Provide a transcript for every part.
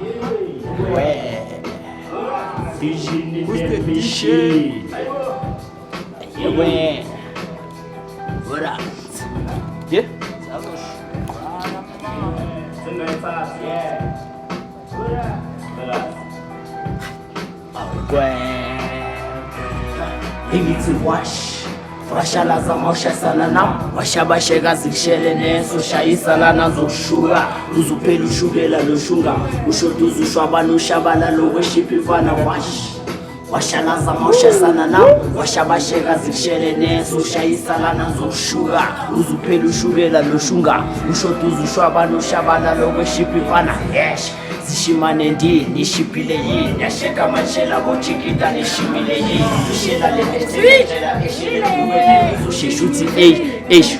Who's the DJ? Yeah. What up? Yeah? Ngithi washalaza mawushayisana nami washabasheka zikushelene soshayisa lana zokushuka uzuphela ushukela loshunga ushoda uzushwabana ushabala lokweshipha imfana washalaza mawushayisana nami washabasheka zikushelene soshayisa lana zokushuka uzuphela ushukela loshunga ushoda uzushwabana ushabala lokweshipha imfana zishimane ndini ishipile yini yasheka mashela bochikita nishimile yini shela lemetela eshile ushishuthi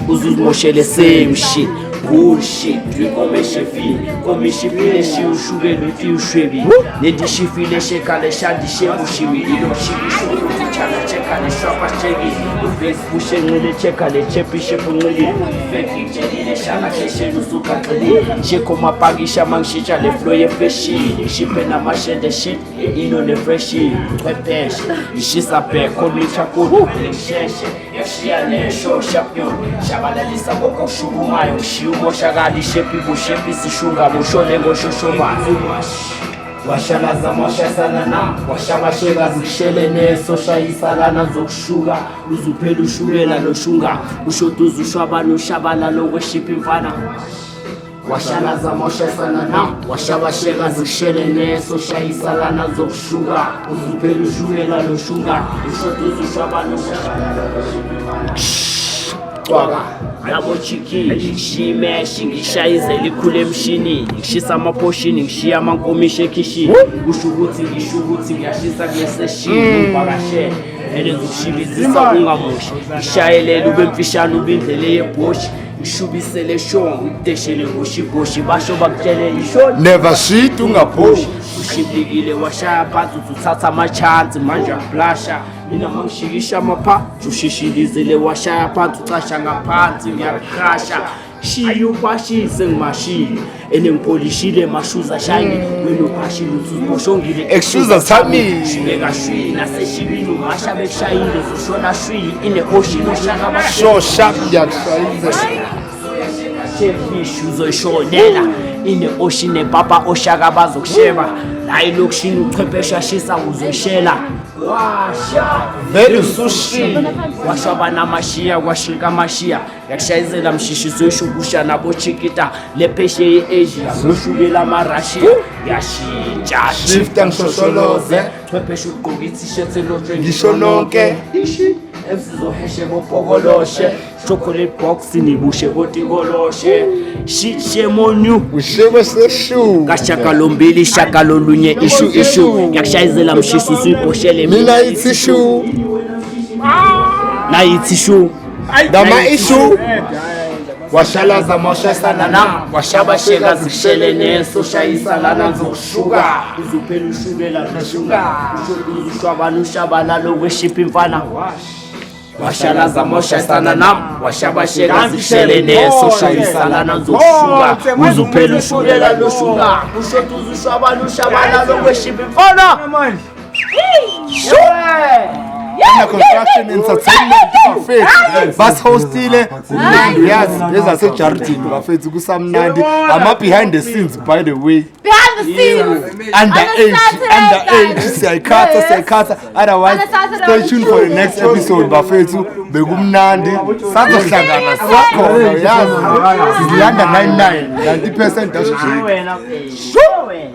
uzuzimoshele same shit bullshit rikomeshefi komishipile shi ushubele fi ushwebi nedishifile shekale shandi shebushimi iloshimisho chana chekale shapa chegi Facebook shengele chekale chepishe punuli fake chelile shana keshe nusuka tuli sheko mapagisha mangshicha le floye feshi shipe na mashende shit inone freshi pepesh ishisape kodlicha kudu sheshe yashiyane sho shapyo shabalalisa boko shubumayo shiumo shagali shepi bushepi sishunga bushole ngoshoshoma washalaza mawushayisana nami washabasheka zikushelene soshayisa lana zokushuka uzuphela ushukela loshunga ushoda uzushwabana ushabala lokweshipha imfana washalaza mawushayisana nami washabasheka zikushelene soshayisa lana zokushuka uzuphela ushukela loshunga ushoda uzushwabana ushabala lokweshipha imfana yabo chiki shimeshi ngishayize likhule emshini ngishisa amaphoshini ngishiya amankomishe ekhishi ushukuthi ngiyashisa kuleseshini uvakashe elezukushibizisa ungamushi ngishayelele ube mfishane ubindlele yebhoshi ngishubisele show ngideshele ngoshiboshi basho bakutshele isho never shit ungaphoshi ushibikile washaya phansi uthatha amachance manje aflasha mina mangishikisha amapha ushishilizele washaya phansi ucasha ngaphansi ngiyakrasha shiyupashise ngimashile enengpolishile mashuza shine wena uphashile uthuzboshongile exuza thami shibeka shwi naseshibini umasha beshayile ushona shwi ine ocean oshaka sho sharp yakushayize chefish uzoyishonela ine ocean papa oshaka bazokusheba la ilokishini uchwephesha shisa uzoyishela washa very sushi washwabana mashiya washika mashiya yakushayizela mshishiso ishubusha nabo chikita lepeshe ye-Asia zoshubela marashiya yashintsha shift angishosholoze chwepheshe ugqoka i-t-shirt elotshwe ngisho nonke emsizoheshe bopokoloshe chocolate box nibushe botikoloshe shishemonu ushebe seshu kashakalombili shakalolunye ishu yakushayizela mshisu suyibhoshele mina ithishu na ithishu dama issue washalaza mawushayisana nami washabasheka zikushelene soshayisa lana zokushuka uzuphela ushukela loshunga uzushwabana ushabala lokweshipha imfana washalaza mawushayisana nami washabasheka zikushelene soshayisa lana zokushuka uzuphela ushukela loshunga ushoda uzushwabana ushabala lokweshipha imfana construction entertainment bafethu basihostile yazi ezasejardini bafethu kusamnandi ama behind the scenes by the way underage siyayikhatha otherwise stay tuned for the next episode bafethu bekumnandi sazohlangana sakhona yazi sizilanda 99 90%